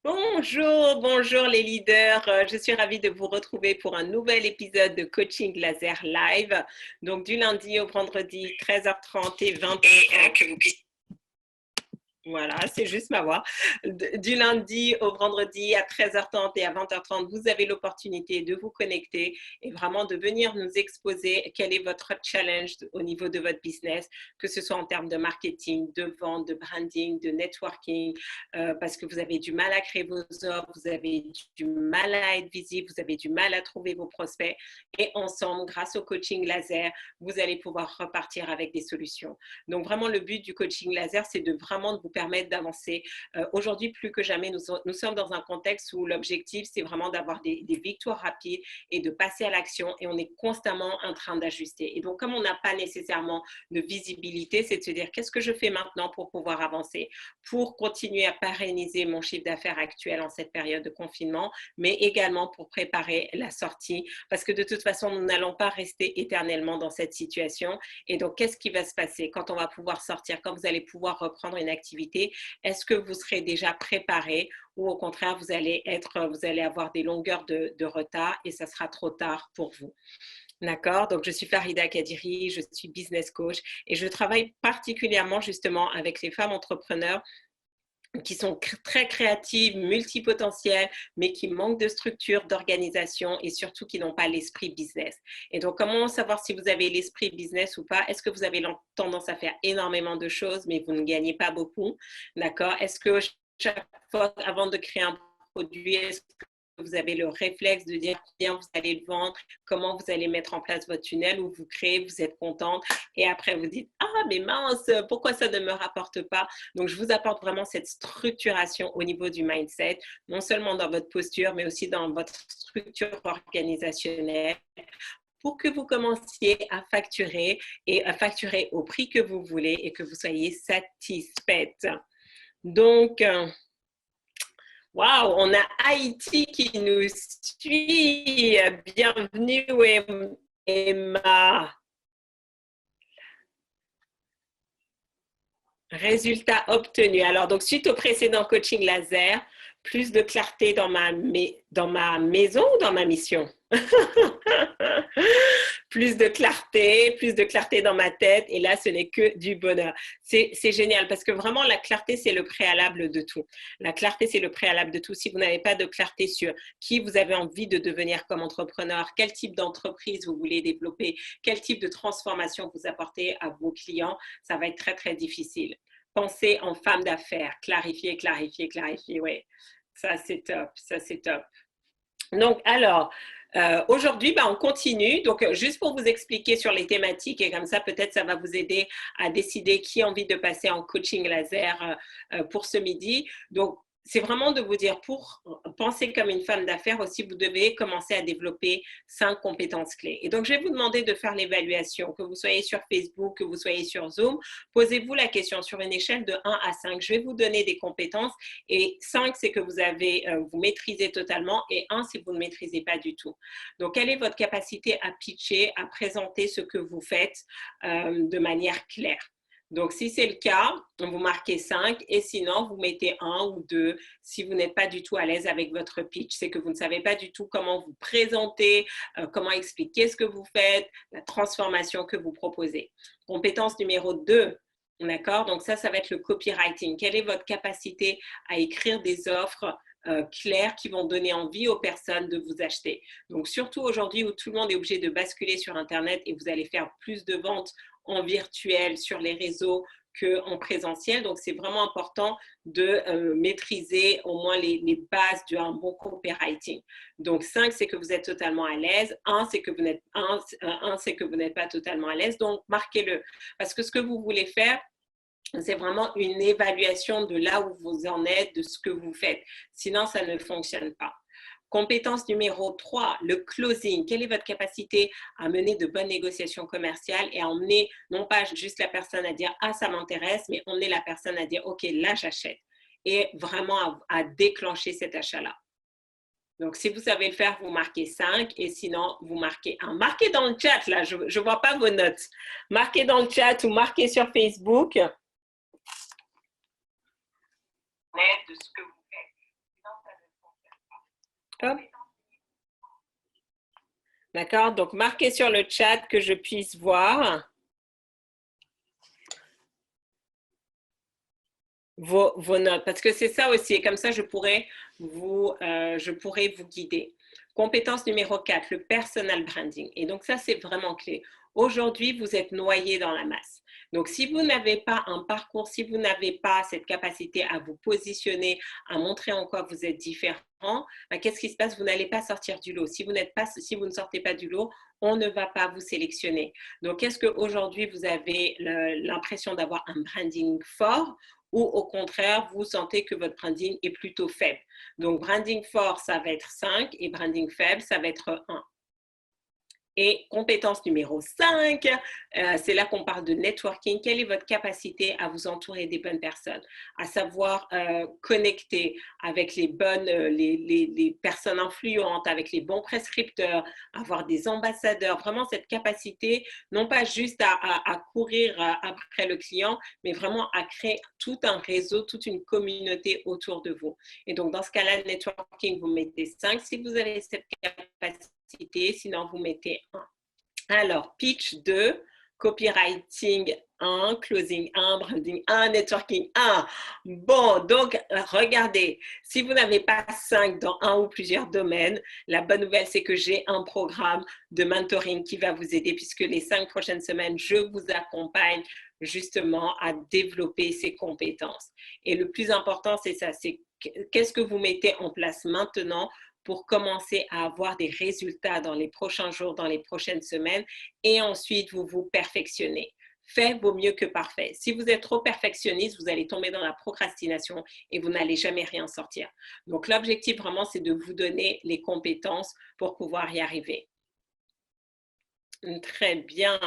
Bonjour, bonjour les leaders. Je suis ravie de vous retrouver pour un nouvel épisode de Coaching Laser Live. Donc du lundi au vendredi, 13h30 et 20h30. Voilà, c'est juste ma voix. Du lundi au vendredi à 13h30 et à 20h30, vous avez l'opportunité de vous connecter et vraiment de venir nous exposer quel est votre challenge au niveau de votre business, que ce soit en termes de marketing, de vente, de branding, de networking, parce que vous avez du mal à créer vos offres, vous avez du mal à être visible, vous avez du mal à trouver vos prospects. Et ensemble, grâce au coaching laser, vous allez pouvoir repartir avec des solutions. Donc vraiment, le but du coaching laser, c'est de vraiment vous permettre d'avancer. Aujourd'hui, plus que jamais, nous sommes dans un contexte où l'objectif, c'est vraiment d'avoir des victoires rapides et de passer à l'action. Et on est constamment en train d'ajuster. Et donc, comme on n'a pas nécessairement de visibilité, c'est de se dire, qu'est-ce que je fais maintenant pour pouvoir avancer, pour continuer à pérenniser mon chiffre d'affaires actuel en cette période de confinement, mais également pour préparer la sortie. Parce que de toute façon, nous n'allons pas rester éternellement dans cette situation. Et donc, qu'est-ce qui va se passer quand on va pouvoir sortir, quand vous allez pouvoir reprendre une activité? Est-ce que vous serez déjà préparé ou au contraire, vous allez avoir des longueurs de retard et ça sera trop tard pour vous? D'accord, donc je suis Farida Kadiri, je suis business coach et je travaille particulièrement justement avec les femmes entrepreneurs qui sont très créatives, multipotentielles, mais qui manquent de structure, d'organisation et surtout qui n'ont pas l'esprit business. Et donc, comment savoir si vous avez l'esprit business ou pas? Est-ce que vous avez tendance à faire énormément de choses, mais vous ne gagnez pas beaucoup? D'accord? Est-ce que chaque fois, avant de créer un produit, est-ce que vous avez le réflexe de dire combien vous allez le vendre, comment vous allez mettre en place votre tunnel, où vous créez, vous êtes contente, et après vous dites « Ah, mais mince, pourquoi ça ne me rapporte pas ?» Donc, je vous apporte vraiment cette structuration au niveau du mindset, non seulement dans votre posture, mais aussi dans votre structure organisationnelle pour que vous commenciez à facturer et à facturer au prix que vous voulez et que vous soyez satisfaite. Donc, waouh, on a Haïti qui nous suit. Bienvenue, Emma. Résultat obtenu. Alors, donc, suite au précédent coaching laser, plus de clarté dans ma maison ou dans ma mission? Plus de clarté dans ma tête. Et là, ce n'est que du bonheur. C'est génial parce que vraiment, la clarté, c'est le préalable de tout. La clarté, c'est le préalable de tout. Si vous n'avez pas de clarté sur qui vous avez envie de devenir comme entrepreneur, quel type d'entreprise vous voulez développer, quel type de transformation vous apportez à vos clients, ça va être très, très difficile. Pensez en femme d'affaires. Clarifier, clarifier, clarifier. Oui, ça, c'est top. Ça, c'est top. Donc, alors, aujourd'hui, on continue. Donc, juste pour vous expliquer sur les thématiques et comme ça, peut-être ça va vous aider à décider qui a envie de passer en coaching laser pour ce midi. Donc, c'est vraiment de vous dire, pour penser comme une femme d'affaires aussi, vous devez commencer à développer 5 compétences clés. Et donc, je vais vous demander de faire l'évaluation, que vous soyez sur Facebook, que vous soyez sur Zoom. Posez-vous la question sur une échelle de 1 à 5. Je vais vous donner des compétences et 5, c'est que vous maîtrisez totalement et 1, c'est que vous ne maîtrisez pas du tout. Donc, quelle est votre capacité à pitcher, à présenter ce que vous faites de manière claire? Donc, si c'est le cas, vous marquez 5 et sinon, vous mettez 1 ou 2 si vous n'êtes pas du tout à l'aise avec votre pitch. C'est que vous ne savez pas du tout comment vous présenter, comment expliquer ce que vous faites, la transformation que vous proposez. Compétence numéro 2, d'accord? Donc, ça va être le copywriting. Quelle est votre capacité à écrire des offres claires qui vont donner envie aux personnes de vous acheter? Donc, surtout aujourd'hui où tout le monde est obligé de basculer sur Internet et vous allez faire plus de ventes en virtuel, sur les réseaux qu'en présentiel. Donc, c'est vraiment important de maîtriser au moins les bases d'un bon copywriting. Donc, 5, c'est que vous êtes totalement à l'aise. 1, c'est que vous n'êtes pas totalement à l'aise. Donc, marquez-le. Parce que ce que vous voulez faire, c'est vraiment une évaluation de là où vous en êtes, de ce que vous faites. Sinon, ça ne fonctionne pas. Compétence numéro 3, le closing. Quelle est votre capacité à mener de bonnes négociations commerciales et à emmener non pas juste la personne à dire « Ah, ça m'intéresse », mais emmener la personne à dire « Ok, là, j'achète » et vraiment à déclencher cet achat-là. Donc, si vous savez le faire, vous marquez 5 et sinon, vous marquez 1. Marquez dans le chat, là, je ne vois pas vos notes. Marquez dans le chat ou marquez sur Facebook. De ce que vous faites. Hop. D'accord? Donc, marquez sur le chat que je puisse voir vos notes. Parce que c'est ça aussi. Et comme ça, je pourrais vous guider. Compétence numéro 4, le personal branding. Et donc, ça, c'est vraiment clé. Aujourd'hui, vous êtes noyé dans la masse. Donc, si vous n'avez pas un parcours, si vous n'avez pas cette capacité à vous positionner, à montrer en quoi vous êtes différent, ben, qu'est-ce qui se passe? Vous n'allez pas sortir du lot. Si vous ne sortez pas du lot, on ne va pas vous sélectionner. Donc, est-ce qu'aujourd'hui, vous avez l'impression d'avoir un branding fort ou au contraire, vous sentez que votre branding est plutôt faible? Donc, branding fort, ça va être 5 et branding faible, ça va être 1. Et compétence numéro 5, c'est là qu'on parle de networking. Quelle est votre capacité à vous entourer des bonnes personnes, à savoir connecter avec les bonnes, les personnes influentes, avec les bons prescripteurs, avoir des ambassadeurs, vraiment cette capacité, non pas juste à courir après le client, mais vraiment à créer tout un réseau, toute une communauté autour de vous. Et donc, dans ce cas-là, networking, vous mettez 5 si vous avez cette capacité, sinon vous mettez 1. Alors, pitch 2, copywriting 1, closing 1, branding 1, networking 1. Bon, donc regardez, si vous n'avez pas 5 dans un ou plusieurs domaines, la bonne nouvelle, c'est que j'ai un programme de mentoring qui va vous aider puisque les 5 prochaines semaines, je vous accompagne justement à développer ces compétences. Et le plus important, c'est ça, c'est qu'est-ce que vous mettez en place maintenant pour commencer à avoir des résultats dans les prochains jours, dans les prochaines semaines, et ensuite vous vous perfectionnez. Fait vaut mieux que parfait. Si vous êtes trop perfectionniste, vous allez tomber dans la procrastination et vous n'allez jamais rien sortir. Donc l'objectif vraiment, c'est de vous donner les compétences pour pouvoir y arriver. Très bien.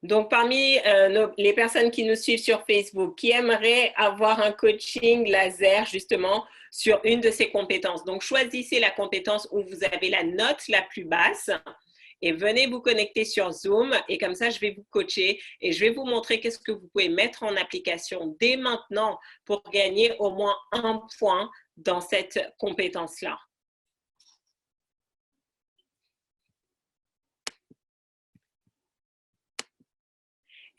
Donc, parmi les personnes qui nous suivent sur Facebook, qui aimeraient avoir un coaching laser justement sur une de ces compétences. Donc, choisissez la compétence où vous avez la note la plus basse et venez vous connecter sur Zoom. Et comme ça, je vais vous coacher et je vais vous montrer qu'est-ce que vous pouvez mettre en application dès maintenant pour gagner au moins 1 point dans cette compétence-là.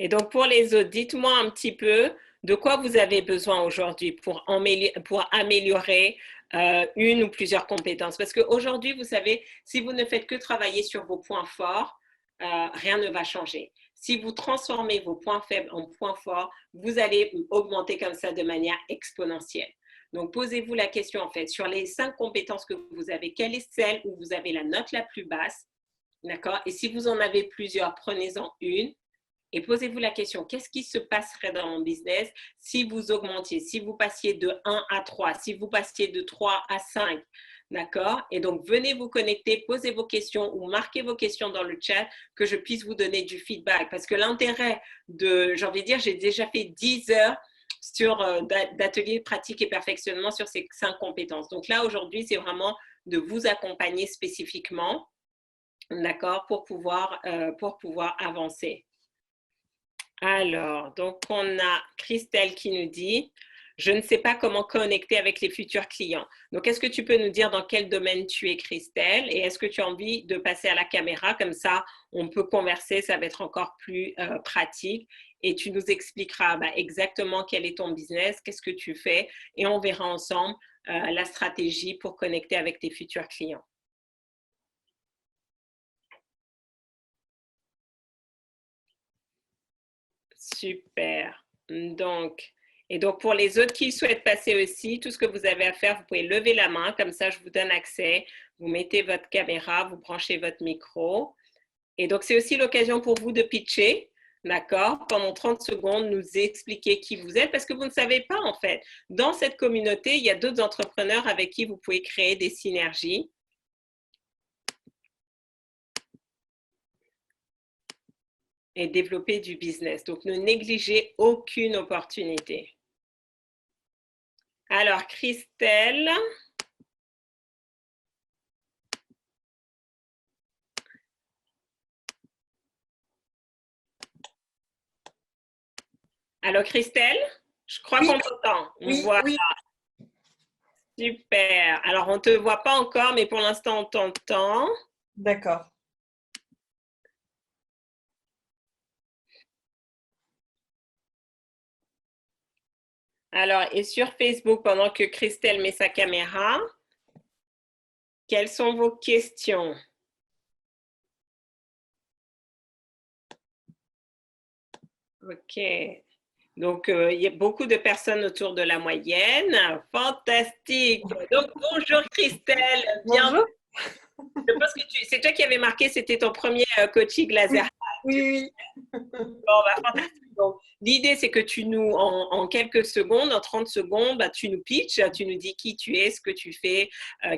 Et donc, pour les autres, dites-moi un petit peu de quoi vous avez besoin aujourd'hui pour améliorer une ou plusieurs compétences. Parce qu'aujourd'hui, vous savez, si vous ne faites que travailler sur vos points forts, rien ne va changer. Si vous transformez vos points faibles en points forts, vous allez augmenter comme ça de manière exponentielle. Donc, posez-vous la question, en fait, sur les 5 compétences que vous avez, quelle est celle où vous avez la note la plus basse? D'accord? Et si vous en avez plusieurs, prenez-en une. Et posez-vous la question, qu'est-ce qui se passerait dans mon business si vous augmentiez, si vous passiez de 1 à 3, si vous passiez de 3 à 5, d'accord? Et donc, venez vous connecter, posez vos questions ou marquez vos questions dans le chat que je puisse vous donner du feedback. Parce que l'intérêt j'ai envie de dire, j'ai déjà fait 10 heures d'ateliers pratique et perfectionnement sur ces 5 compétences. Donc là, aujourd'hui, c'est vraiment de vous accompagner spécifiquement, d'accord, pour pouvoir avancer. Alors, donc on a Christelle qui nous dit, je ne sais pas comment connecter avec les futurs clients. Donc, est-ce que tu peux nous dire dans quel domaine tu es, Christelle? Et est-ce que tu as envie de passer à la caméra? Comme ça, on peut converser, ça va être encore plus pratique. Et tu nous expliqueras exactement quel est ton business, qu'est-ce que tu fais. Et on verra ensemble la stratégie pour connecter avec tes futurs clients. Super. Et donc, pour les autres qui souhaitent passer aussi, tout ce que vous avez à faire, vous pouvez lever la main, comme ça, je vous donne accès. Vous mettez votre caméra, vous branchez votre micro. Et donc, c'est aussi l'occasion pour vous de pitcher, d'accord? Pendant 30 secondes, nous expliquer qui vous êtes, parce que vous ne savez pas, en fait. Dans cette communauté, il y a d'autres entrepreneurs avec qui vous pouvez créer des synergies. Et développer du business. Donc, ne négligez aucune opportunité. Alors, Christelle. Alors, Christelle, Je crois Oui, qu'on t'entend. oui, Voilà, oui. super. Alors, on ne te voit pas encore, mais pour l'instant, on t'entend. D'accord. Alors, et sur Facebook, pendant que Christelle met sa caméra, quelles sont vos questions? OK. Donc, il y a beaucoup de personnes autour de la moyenne. Fantastique. Donc, bonjour Christelle. Bien. Bonjour. Je pense que c'est toi qui avais marqué, c'était ton premier coaching laser. Oui, oui, Bon, bah, fantastique. Donc, l'idée, c'est que tu nous, en quelques secondes, en 30 secondes, bah, tu nous pitches, tu nous dis qui tu es, ce que tu fais,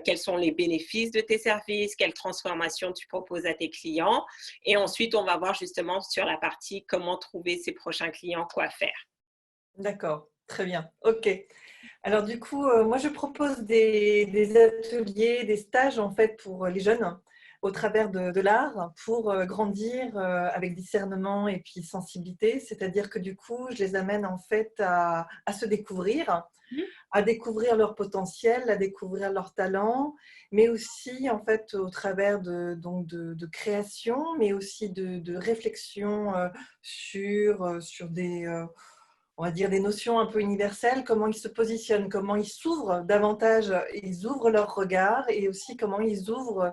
quels sont les bénéfices de tes services, quelles transformations tu proposes à tes clients. Et ensuite, on va voir justement sur la partie comment trouver ses prochains clients, quoi faire. d'accord. Très bien. OK. Alors du coup, moi je propose des ateliers, des stages en fait pour les jeunes au travers de l'art pour grandir avec discernement et puis sensibilité. C'est-à-dire que du coup, je les amène en fait à se découvrir, à découvrir leur potentiel, à découvrir leur talent, mais aussi en fait au travers de création, mais aussi de réflexion sur des on va dire des notions un peu universelles, comment ils se positionnent, comment ils s'ouvrent davantage, ils ouvrent leur regard et aussi comment ils s'ouvrent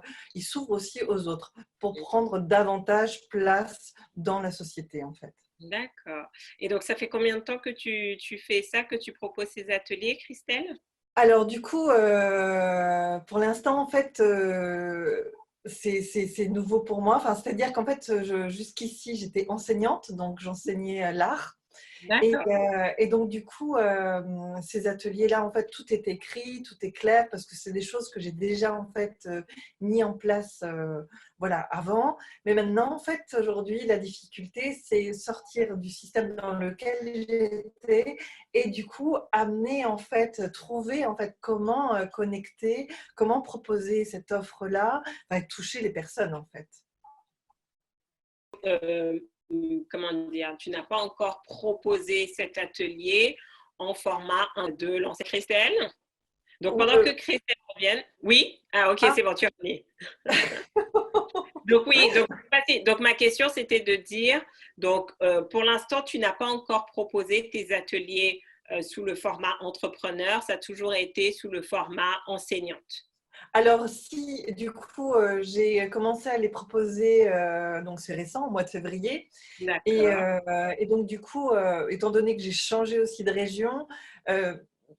aussi aux autres pour prendre davantage place dans la société en fait. D'accord. Et donc, ça fait combien de temps que tu fais ça, que tu proposes ces ateliers, Christelle? Alors du coup, pour l'instant en fait, c'est nouveau pour moi. Enfin, c'est-à-dire qu'en fait, jusqu'ici, j'étais enseignante, donc j'enseignais l'art. D'accord. Et donc, du coup, ces ateliers-là, en fait, tout est écrit, tout est clair, parce que c'est des choses que j'ai déjà, en fait, mis en place voilà, avant. Mais maintenant, en fait, aujourd'hui, la difficulté, c'est sortir du système dans lequel j'étais et du coup, amener, en fait, trouver, en fait, comment connecter, comment proposer cette offre-là, enfin, toucher les personnes, en fait. Euh, Comment dire, tu n'as pas encore proposé cet atelier en format 1-2 lancé. Christelle? Donc, Ou, pendant que Christelle revienne, oui? Ah, ok, ah, c'est bon, tu as revenue. Donc, oui, donc ma question, c'était de dire, donc, pour l'instant, tu n'as pas encore proposé tes ateliers sous le format entrepreneur, ça a toujours été sous le format enseignante. Alors, si du coup, j'ai commencé à les proposer, donc c'est récent, au mois de février. D'accord. Et donc, du coup, étant donné que j'ai changé aussi de région, euh,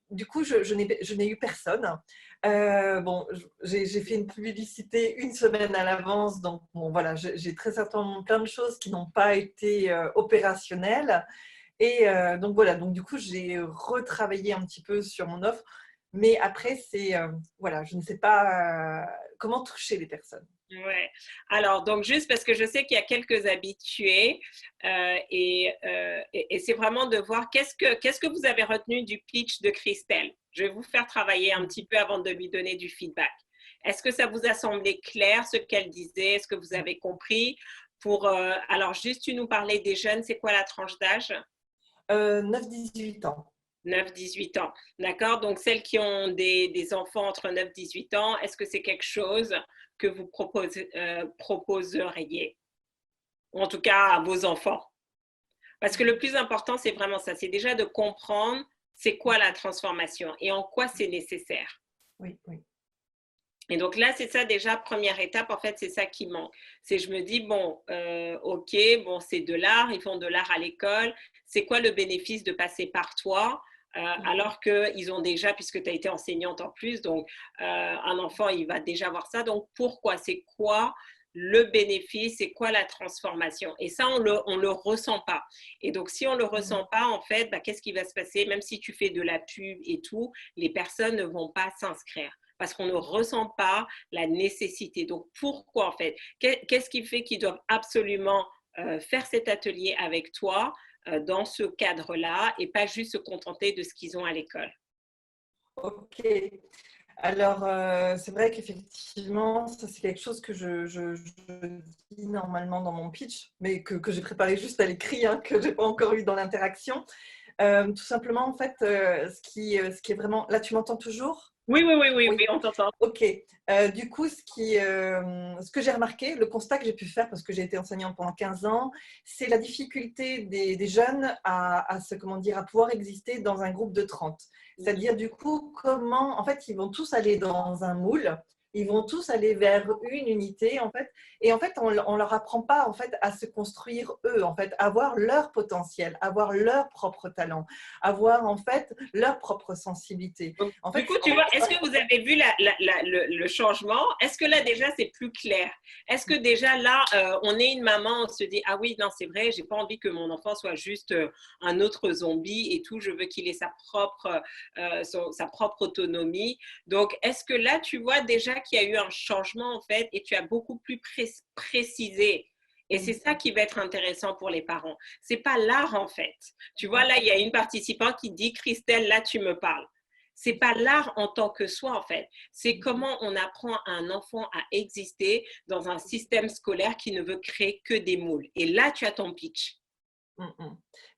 du coup, je n'ai eu personne. Bon, j'ai fait une publicité une semaine à l'avance, donc bon, voilà, j'ai très certainement plein de choses qui n'ont pas été opérationnelles. Et donc voilà, donc du coup, j'ai retravaillé un petit peu sur mon offre. Mais après, voilà, je ne sais pas comment toucher les personnes. Ouais. Alors, donc juste parce que je sais qu'il y a quelques habitués et c'est vraiment de voir qu'est-ce que vous avez retenu du pitch de Christelle. Je vais vous faire travailler un petit peu avant de lui donner du feedback. Est-ce que ça vous a semblé clair ce qu'elle disait? Est-ce que vous avez compris? Alors, juste, tu nous parlais des jeunes, c'est quoi la tranche d'âge? 9-18 ans. 9-18 ans. D'accord? Donc, celles qui ont des enfants entre 9-18 ans, est-ce que c'est quelque chose que vous proposeriez? Ou en tout cas à vos enfants? Parce que le plus important, c'est vraiment ça. C'est déjà de comprendre c'est quoi la transformation et en quoi c'est nécessaire. Oui, oui. Et donc là, c'est ça déjà, première étape, en fait, c'est ça qui manque. C'est je me dis, bon, ok, bon, c'est de l'art, ils font de l'art à l'école. C'est quoi le bénéfice de passer par toi alors qu'ils ont déjà, puisque tu as été enseignante en plus, donc un enfant, il va déjà voir ça. Donc pourquoi? C'est quoi le bénéfice? C'est quoi la transformation? Et ça, on le ressent pas. Et donc, si on le ressent pas, en fait, bah, qu'est-ce qui va se passer? Même si tu fais de la pub et tout, les personnes ne vont pas s'inscrire parce qu'on ne ressent pas la nécessité. Donc, pourquoi en fait? Qu'est-ce qui fait qu'ils doivent absolument faire cet atelier avec toi dans ce cadre-là et pas juste se contenter de ce qu'ils ont à l'école? Ok. Alors, c'est vrai qu'effectivement, ça c'est quelque chose que je dis normalement dans mon pitch, mais que j'ai préparé juste à l'écrit, hein, que je n'ai pas encore eu dans l'interaction. Tout simplement, en fait, ce qui est vraiment… Là, tu m'entends toujours? Oui, oui, oui, oui, Oui. oui, on t'entend. Ok. Du coup, ce que j'ai remarqué, le constat que j'ai pu faire, parce que j'ai été enseignante pendant 15 ans, c'est la difficulté des jeunes comment dire, à pouvoir exister dans un groupe de 30. C'est-à-dire, du coup, comment… En fait, ils vont tous aller dans un moule. Ils vont tous aller vers une unité, en fait. Et en fait, on ne leur apprend pas, en fait, à se construire eux, en fait, avoir leur potentiel, avoir leur propre talent, avoir, en fait, leur propre sensibilité. Donc, En du fait, coup, tu vois, est-ce que vous avez vu le changement? Est-ce que là, déjà, c'est plus clair? Est-ce que déjà, là, on est une maman, on se dit, ah oui, non, c'est vrai, j'ai pas envie que mon enfant soit juste un autre zombie et tout, je veux qu'il ait sa propre autonomie. Donc, est-ce que là, tu vois déjà qu'il y a eu un changement, en fait, et tu as beaucoup plus précisé. Et c'est ça qui va être intéressant pour les parents. C'est pas l'art, en fait. Tu vois, là, il y a une participante qui dit, Christelle, là, tu me parles. C'est pas l'art en tant que soi, en fait. C'est comment on apprend à un enfant à exister dans un système scolaire qui ne veut créer que des moules. Et là, tu as ton pitch.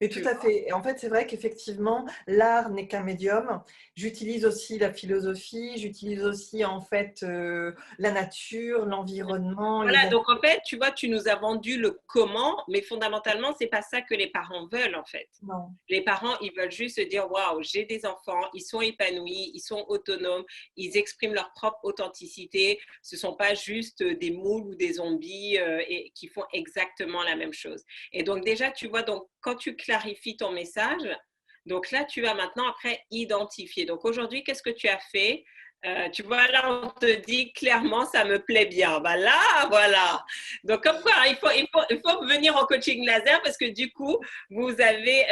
Mais tout à fait. Et en fait, c'est vrai qu'effectivement, l'art n'est qu'un médium. J'utilise aussi la philosophie, j'utilise aussi en fait la nature, l'environnement, les Voilà, animaux. donc en fait, tu vois, tu nous as vendu le comment, mais fondamentalement, c'est pas ça que les parents veulent, en fait. Non. Les parents, ils veulent juste se dire, waouh, j'ai des enfants, ils sont épanouis, ils sont autonomes, ils expriment leur propre authenticité. Ce ne sont pas juste des moules ou des zombies qui font exactement la même chose. Et donc déjà, tu vois, donc quand tu clarifies ton message, donc là, tu vas maintenant après identifier. Donc aujourd'hui, qu'est-ce que tu as fait? Tu vois, là, on te dit clairement, ça me plaît bien. Ben là, voilà. Donc, comme quoi, il faut venir en coaching laser parce que du coup, vous avez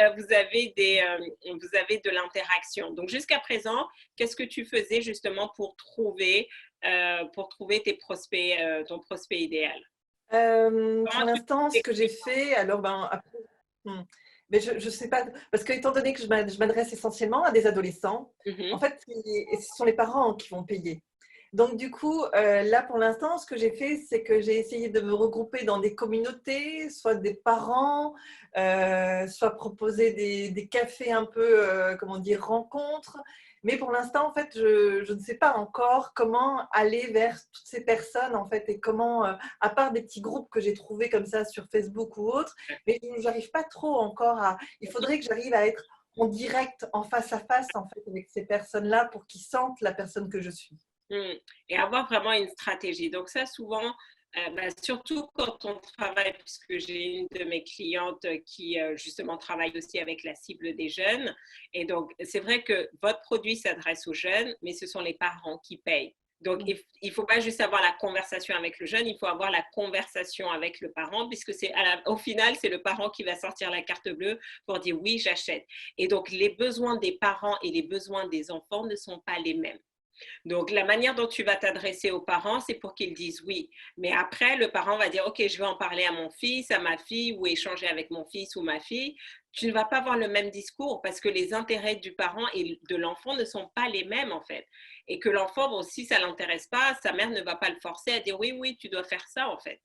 de l'interaction. Donc, jusqu'à présent, qu'est-ce que tu faisais justement pour trouver tes prospects, ton prospect idéal? Pour Comment tu l'instant, ce que j'ai t'exprimes? fait, alors ben, après, mais je ne sais pas, parce que étant donné que je m'adresse essentiellement à des adolescents, en Mhm. fait, ce sont les parents qui vont payer. Donc, du coup, là, pour l'instant, ce que j'ai fait, c'est que j'ai essayé de me regrouper dans des communautés, soit des parents, soit proposer des cafés un peu, comment dire, rencontres. Mais pour l'instant, en fait, je ne sais pas encore comment aller vers toutes ces personnes, en fait, et comment, à part des petits groupes que j'ai trouvés comme ça sur Facebook ou autre, mais je n'arrive pas trop encore à… Il faudrait que j'arrive à être en direct, en face à face, en fait, avec ces personnes-là pour qu'ils sentent la personne que je suis. Mm. Et avoir vraiment une stratégie. Donc ça, souvent, surtout quand on travaille, puisque j'ai une de mes clientes qui justement travaille aussi avec la cible des jeunes. Et donc, c'est vrai que votre produit s'adresse aux jeunes, mais ce sont les parents qui payent. Donc, il ne faut pas juste avoir la conversation avec le jeune, il faut avoir la conversation avec le parent, puisque au final, c'est le parent qui va sortir la carte bleue pour dire oui, j'achète. Et donc, les besoins des parents et les besoins des enfants ne sont pas les mêmes. Donc, la manière dont tu vas t'adresser aux parents, c'est pour qu'ils disent oui. Mais après, le parent va dire, OK, je vais en parler à mon fils, à ma fille, ou échanger avec mon fils ou ma fille. Tu ne vas pas avoir le même discours parce que les intérêts du parent et de l'enfant ne sont pas les mêmes, en fait. Et que l'enfant, bon, si ça ne l'intéresse pas, sa mère ne va pas le forcer à dire, oui, oui, tu dois faire ça, en fait.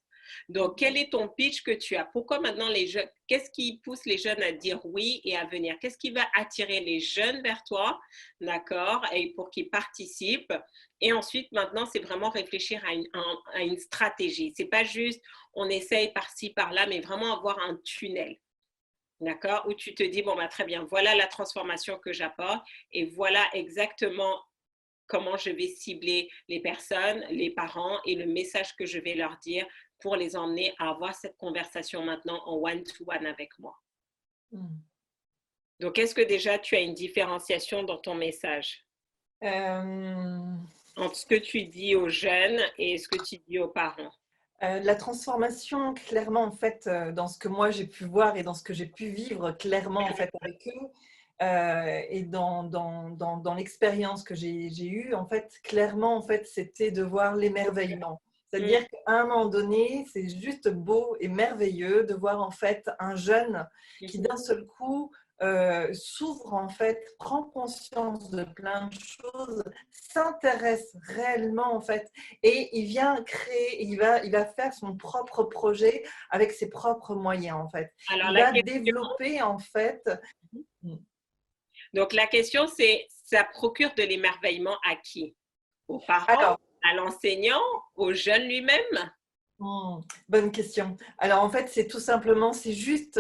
Donc, quel est ton pitch que tu as? Pourquoi maintenant les jeunes, qu'est-ce qui pousse les jeunes à dire oui et à venir? Qu'est-ce qui va attirer les jeunes vers toi, d'accord, et pour qu'ils participent? Et ensuite, maintenant, c'est vraiment réfléchir à une stratégie. C'est pas juste on essaye par-ci, par-là, mais vraiment avoir un tunnel. D'accord, où tu te dis, bon, bah, très bien, voilà la transformation que j'apporte et voilà exactement comment je vais cibler les personnes, les parents et le message que je vais leur dire pour les emmener à avoir cette conversation maintenant en one-to-one avec moi. Mm. Donc, est-ce que déjà tu as une différenciation dans ton message Euh, entre ce que tu dis aux jeunes et ce que tu dis aux parents? la transformation, clairement, en fait, dans ce que moi j'ai pu voir et dans ce que j'ai pu vivre clairement en fait avec eux, et dans l'expérience que j'ai eue, en fait, clairement, en fait, c'était de voir l'émerveillement. Mm, C'est-à-dire qu'à un moment donné, c'est juste beau et merveilleux de voir en fait un jeune qui mhm. d'un seul coup s'ouvre en fait, prend conscience de plein de choses, s'intéresse réellement en fait, et il vient créer, il va faire son propre projet avec ses propres moyens en fait. Alors, Il la va question, développer en fait. Donc, la question, c'est, ça procure de l'émerveillement à qui? Aux parents, Alors, à l'enseignant, au jeune lui-même? bonne question. Alors en fait, c'est tout simplement, c'est juste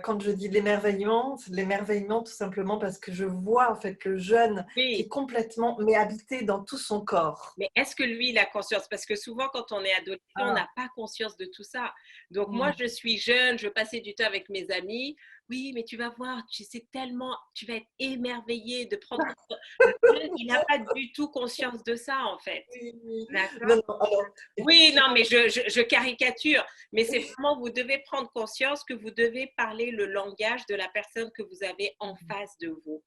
quand je dis l'émerveillement, c'est de l'émerveillement tout simplement parce que je vois en fait le jeune qui est Oui, complètement, mais habité dans tout son corps. mais est-ce que lui, il a conscience? Parce que souvent, quand on est adolescent, on Ah, n'a pas conscience de tout ça. Donc, moi, mm. je suis jeune, je veux passer du temps avec mes amis. Oui, mais tu vas voir, tu sais tellement, tu vas être émerveillé de prendre. Le jeune, il n'a pas du tout conscience de ça, en fait. Oui, oui. D'accord? Non, non, alors Oui, non, effectivement, mais je caricature. Mais c'est vraiment, vous devez prendre conscience que vous devez parler le langage de la personne que vous avez en face de vous.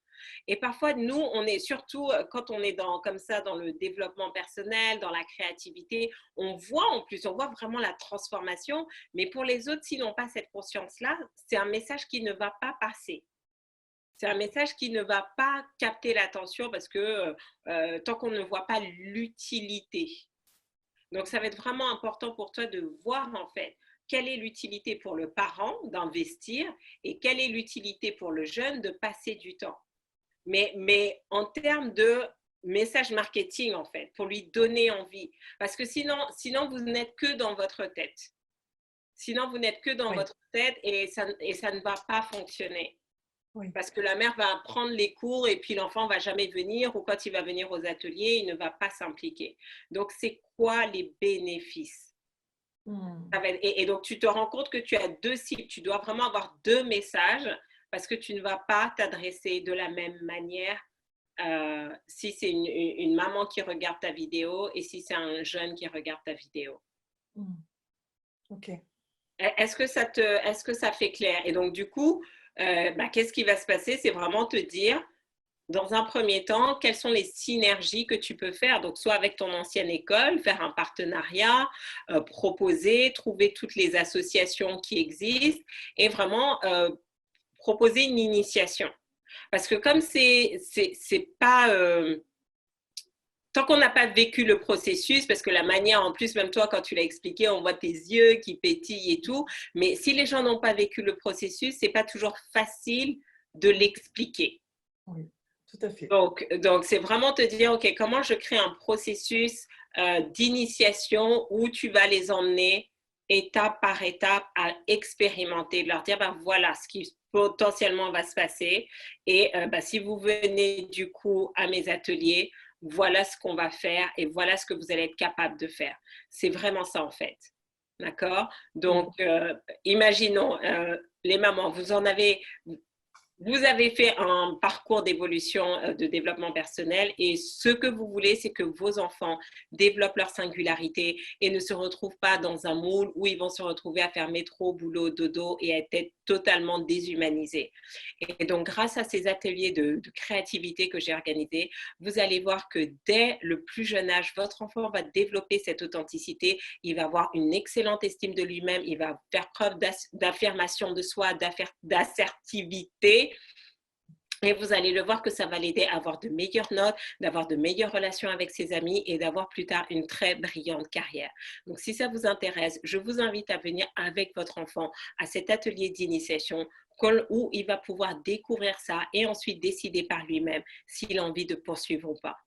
Et parfois, nous, on est surtout, quand on est dans, comme ça dans le développement personnel, dans la créativité, on voit en plus, on voit vraiment la transformation. Mais pour les autres, s'ils n'ont pas cette conscience-là, c'est un message qui ne va pas passer. C'est un message qui ne va pas capter l'attention parce que tant qu'on ne voit pas l'utilité. Donc, ça va être vraiment important pour toi de voir en fait quelle est l'utilité pour le parent d'investir et quelle est l'utilité pour le jeune de passer du temps. Mais en termes de message marketing, en fait, pour lui donner envie. Parce que sinon vous n'êtes que dans votre tête. Sinon, vous n'êtes que dans oui, votre tête et ça ne va pas fonctionner. oui. Parce que la mère va prendre les cours et puis l'enfant ne va jamais venir ou quand il va venir aux ateliers, il ne va pas s'impliquer. Donc, c'est quoi les bénéfices? Mm. Et donc, tu te rends compte que tu as deux cibles. Tu dois vraiment avoir deux messages parce que tu ne vas pas t'adresser de la même manière si c'est une maman qui regarde ta vidéo et si c'est un jeune qui regarde ta vidéo. Mm. Ok. Est-ce que ça fait clair? Et donc, du coup, qu'est-ce qui va se passer? C'est vraiment te dire, dans un premier temps, quelles sont les synergies que tu peux faire? Donc, soit avec ton ancienne école, faire un partenariat, proposer, trouver toutes les associations qui existent et vraiment proposer une initiation. Parce que comme c'est pas tant qu'on n'a pas vécu le processus, parce que la manière, en plus, même toi, quand tu l'as expliqué, on voit tes yeux qui pétillent et tout, mais si les gens n'ont pas vécu le processus, c'est pas toujours facile de l'expliquer. Oui, tout à fait. Donc c'est vraiment te dire, OK, comment je crée un processus d'initiation où tu vas les emmener étape par étape à expérimenter, de leur dire, ben, voilà ce qui potentiellement va se passer. Et si vous venez du coup à mes ateliers, voilà ce qu'on va faire et voilà ce que vous allez être capable de faire. C'est vraiment ça en fait. D'accord? Oui. Donc, imaginons, les mamans, vous avez fait un parcours d'évolution, de développement personnel et ce que vous voulez, c'est que vos enfants développent leur singularité et ne se retrouvent pas dans un moule où ils vont se retrouver à faire métro, boulot, dodo et à être totalement déshumanisés. Et donc, grâce à ces ateliers de créativité que j'ai organisés, vous allez voir que dès le plus jeune âge, votre enfant va développer cette authenticité, il va avoir une excellente estime de lui-même, il va faire preuve d'affirmation de soi, d'assertivité et vous allez le voir que ça va l'aider à avoir de meilleures notes, d'avoir de meilleures relations avec ses amis et d'avoir plus tard une très brillante carrière. Donc, si ça vous intéresse, je vous invite à venir avec votre enfant à cet atelier d'initiation où il va pouvoir découvrir ça et ensuite décider par lui-même s'il a envie de poursuivre ou pas.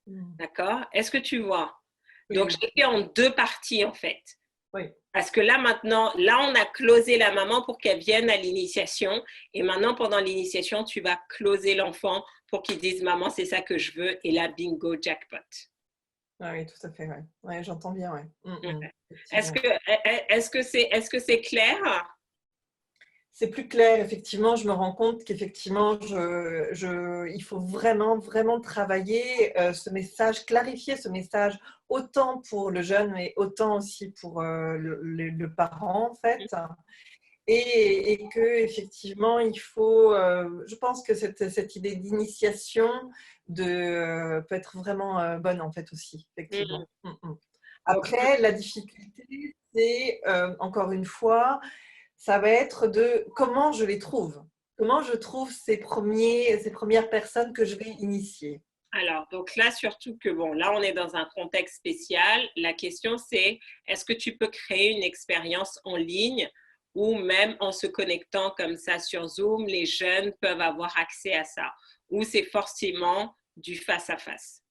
Mm. D'accord? Est-ce que tu vois? Oui, Donc, oui, j'ai fait en deux parties en fait. oui. Parce que là, maintenant, là, on a closé la maman pour qu'elle vienne à l'initiation. Et maintenant, pendant l'initiation, tu vas closer l'enfant pour qu'il dise, maman, c'est ça que je veux. Et là, bingo, jackpot. Ah oui, tout à fait, ouais. Ouais, j'entends bien, ouais. Est-ce Effectivement. que est-ce que c'est clair? C'est plus clair, effectivement, je me rends compte qu'effectivement, il faut vraiment, vraiment travailler ce message, clarifier ce message, autant pour le jeune, mais autant aussi pour le parent, en fait. Et que effectivement, il faut, je pense que cette idée d'initiation peut être vraiment bonne, en fait, aussi, Mm. effectivement. Donc, Après, la difficulté, c'est, encore une fois, ça va être de comment je les trouve. Comment je trouve ces premières personnes que je vais initier. alors, donc là, surtout que, bon, là, on est dans un contexte spécial. La question, c'est, est-ce que tu peux créer une expérience en ligne ou même en se connectant comme ça sur Zoom, les jeunes peuvent avoir accès à ça, ou c'est forcément du face-à-face?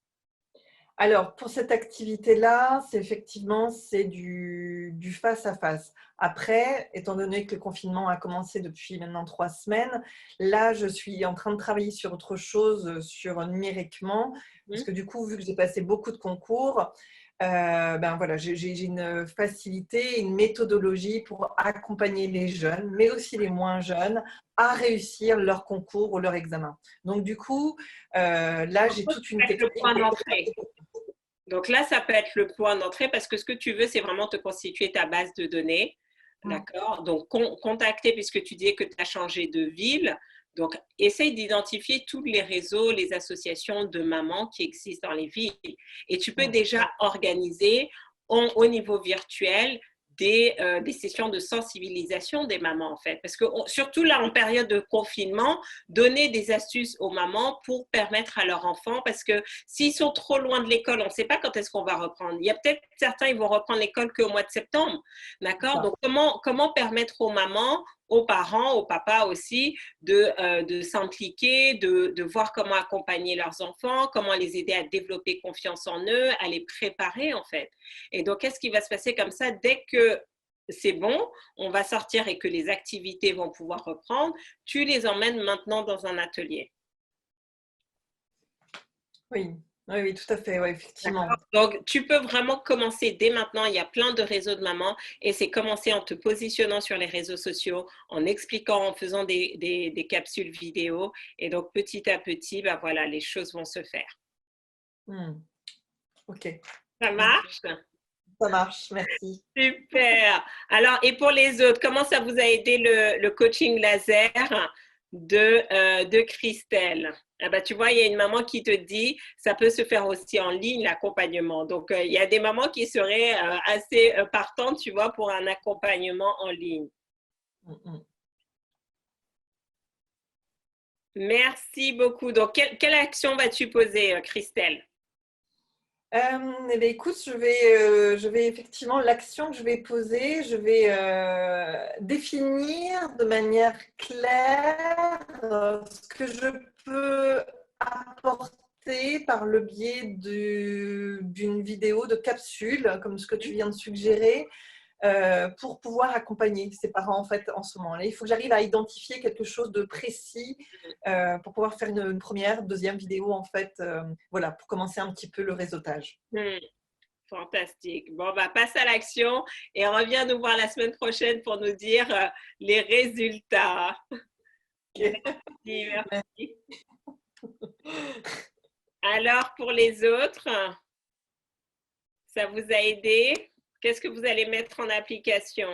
Alors, pour cette activité-là, c'est effectivement, c'est du face-à-face. Après, étant donné que le confinement a commencé depuis maintenant 3 semaines, là, je suis en train de travailler sur autre chose, sur numériquement, parce que du coup, vu que j'ai passé beaucoup de concours, ben voilà, j'ai une facilité, une méthodologie pour accompagner les jeunes, mais aussi les moins jeunes, à réussir leur concours ou leur examen. Donc du coup, là, j'ai toute une Le technique. point d'entrée. Donc là, ça peut être le point d'entrée parce que ce que tu veux, c'est vraiment te constituer ta base de données. D'accord? Donc, contacter, puisque tu dis que tu as changé de ville. Donc, essaye d'identifier tous les réseaux, les associations de mamans qui existent dans les villes. Et tu peux déjà organiser au niveau virtuel des sessions de sensibilisation des mamans, en fait. Parce que surtout là, en période de confinement, donner des astuces aux mamans pour permettre à leurs enfants, parce que s'ils sont trop loin de l'école, on ne sait pas quand est-ce qu'on va reprendre. Il y a peut-être certains, ils vont reprendre l'école qu'au mois de septembre. D'accord? Donc, comment permettre aux mamans, aux parents, aux papas aussi, de s'impliquer, de voir comment accompagner leurs enfants, comment les aider à développer confiance en eux, à les préparer en fait. Et donc, qu'est-ce qui va se passer comme ça dès que c'est bon, on va sortir et que les activités vont pouvoir reprendre, tu les emmènes maintenant dans un atelier. Oui, oui, oui, tout à fait, oui, effectivement. Donc, tu peux vraiment commencer dès maintenant. Il y a plein de réseaux de mamans et c'est commencer en te positionnant sur les réseaux sociaux, en expliquant, en faisant des capsules vidéo. Et donc, petit à petit, ben voilà, les choses vont se faire. Ok. Ça marche? Ça marche, merci. Super. Alors, et pour les autres, comment ça vous a aidé le coaching laser de Christelle? Ah bah, tu vois, il y a une maman qui te dit, ça peut se faire aussi en ligne, l'accompagnement. Donc, il y a des mamans qui seraient assez partantes, tu vois, pour un accompagnement en ligne. Merci beaucoup. Donc, quelle action vas-tu poser, Christelle? Eh bien, écoute, je vais effectivement, l'action que je vais poser, je vais définir de manière claire ce que je peux apporter par le biais d'une vidéo de capsule, comme ce que tu viens de suggérer, pour pouvoir accompagner ces parents en fait en ce moment-là. Il faut que j'arrive à identifier quelque chose de précis pour pouvoir faire une première, deuxième vidéo en fait, voilà, pour commencer un petit peu le réseautage. Fantastique. Bon, bah, passe à l'action et reviens nous voir la semaine prochaine pour nous dire les résultats. Okay. Merci, merci. Alors, pour les autres, ça vous a aidé? Qu'est-ce que vous allez mettre en application?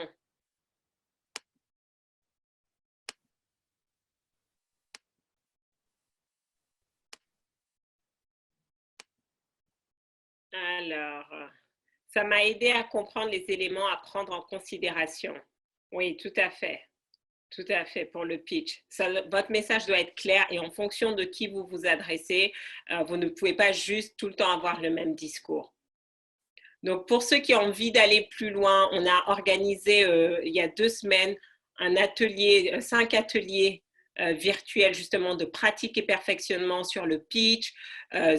Alors, ça m'a aidé à comprendre les éléments à prendre en considération. Oui, tout à fait. Tout à fait, pour le pitch. Votre message doit être clair et en fonction de qui vous vous adressez, vous ne pouvez pas juste tout le temps avoir le même discours. Donc, pour ceux qui ont envie d'aller plus loin, on a organisé il y a 2 semaines un atelier, 5 ateliers virtuels justement de pratique et perfectionnement sur le pitch,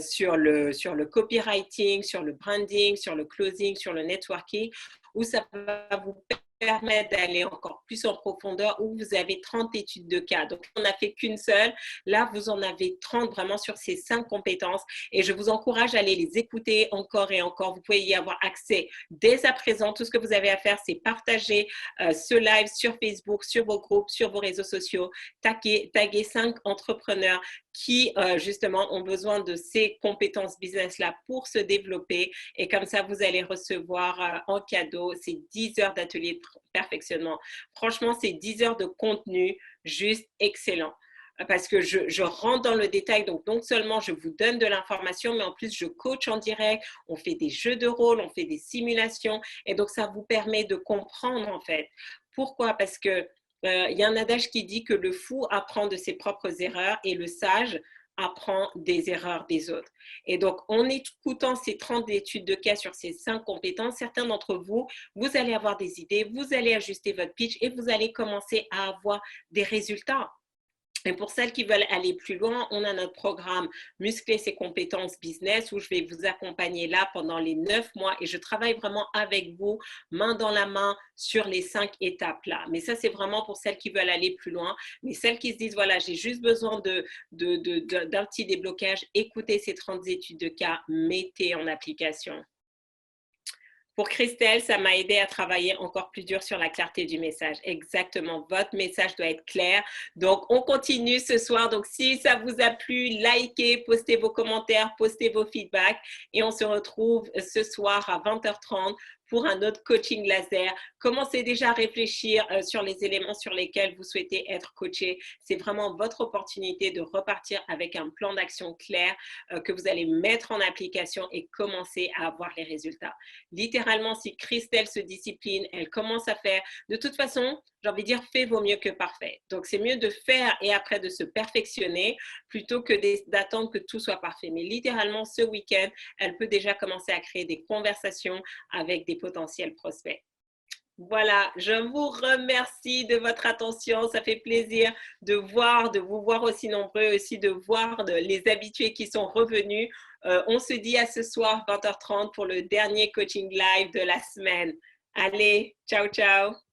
sur le copywriting, sur le branding, sur le closing, sur le networking, où ça va vous permettre d'aller encore plus en profondeur, où vous avez 30 études de cas. Donc, on n'a fait qu'une seule. Là, vous en avez 30 vraiment sur ces 5 compétences et je vous encourage à aller les écouter encore et encore. Vous pouvez y avoir accès dès à présent. Tout ce que vous avez à faire, c'est partager ce live sur Facebook, sur vos groupes, sur vos réseaux sociaux, taguer 5 entrepreneurs qui justement ont besoin de ces compétences business-là pour se développer. Et comme ça, vous allez recevoir en cadeau ces 10 heures d'atelier de perfectionnement. Franchement, c'est 10 heures de contenu juste excellent. Parce que je rentre dans le détail, donc non seulement je vous donne de l'information, mais en plus je coach en direct, on fait des jeux de rôle, on fait des simulations, et donc ça vous permet de comprendre en fait. Pourquoi? Parce que il y a un adage qui dit que le fou apprend de ses propres erreurs et le sage apprend des erreurs des autres. Et donc, en écoutant ces 30 études de cas sur ces 5 compétences, certains d'entre vous, vous allez avoir des idées, vous allez ajuster votre pitch et vous allez commencer à avoir des résultats. Et pour celles qui veulent aller plus loin, on a notre programme Muscler ses compétences business où je vais vous accompagner là pendant les 9 mois et je travaille vraiment avec vous, main dans la main, sur les 5 étapes là. Mais ça, c'est vraiment pour celles qui veulent aller plus loin. Mais celles qui se disent, voilà, j'ai juste besoin d'un petit déblocage, écoutez ces 30 études de cas, mettez en application. Pour Christelle, ça m'a aidé à travailler encore plus dur sur la clarté du message. Exactement, votre message doit être clair. Donc, on continue ce soir. Donc, si ça vous a plu, likez, postez vos commentaires, postez vos feedbacks. Et on se retrouve ce soir à 20h30 pour un autre coaching laser. Commencez déjà à réfléchir sur les éléments sur lesquels vous souhaitez être coaché. C'est vraiment votre opportunité de repartir avec un plan d'action clair que vous allez mettre en application et commencer à avoir les résultats. Littéralement, si Christelle se discipline, elle commence à faire. De toute façon, j'ai envie de dire, fait vaut mieux que parfait. Donc, c'est mieux de faire et après de se perfectionner plutôt que d'attendre que tout soit parfait. Mais littéralement, ce week-end, elle peut déjà commencer à créer des conversations avec des potentiels prospects. Voilà, je vous remercie de votre attention. Ça fait plaisir de vous voir aussi nombreux, aussi de voir les habitués qui sont revenus. On se dit à ce soir, 20h30, pour le dernier coaching live de la semaine. Allez, ciao, ciao.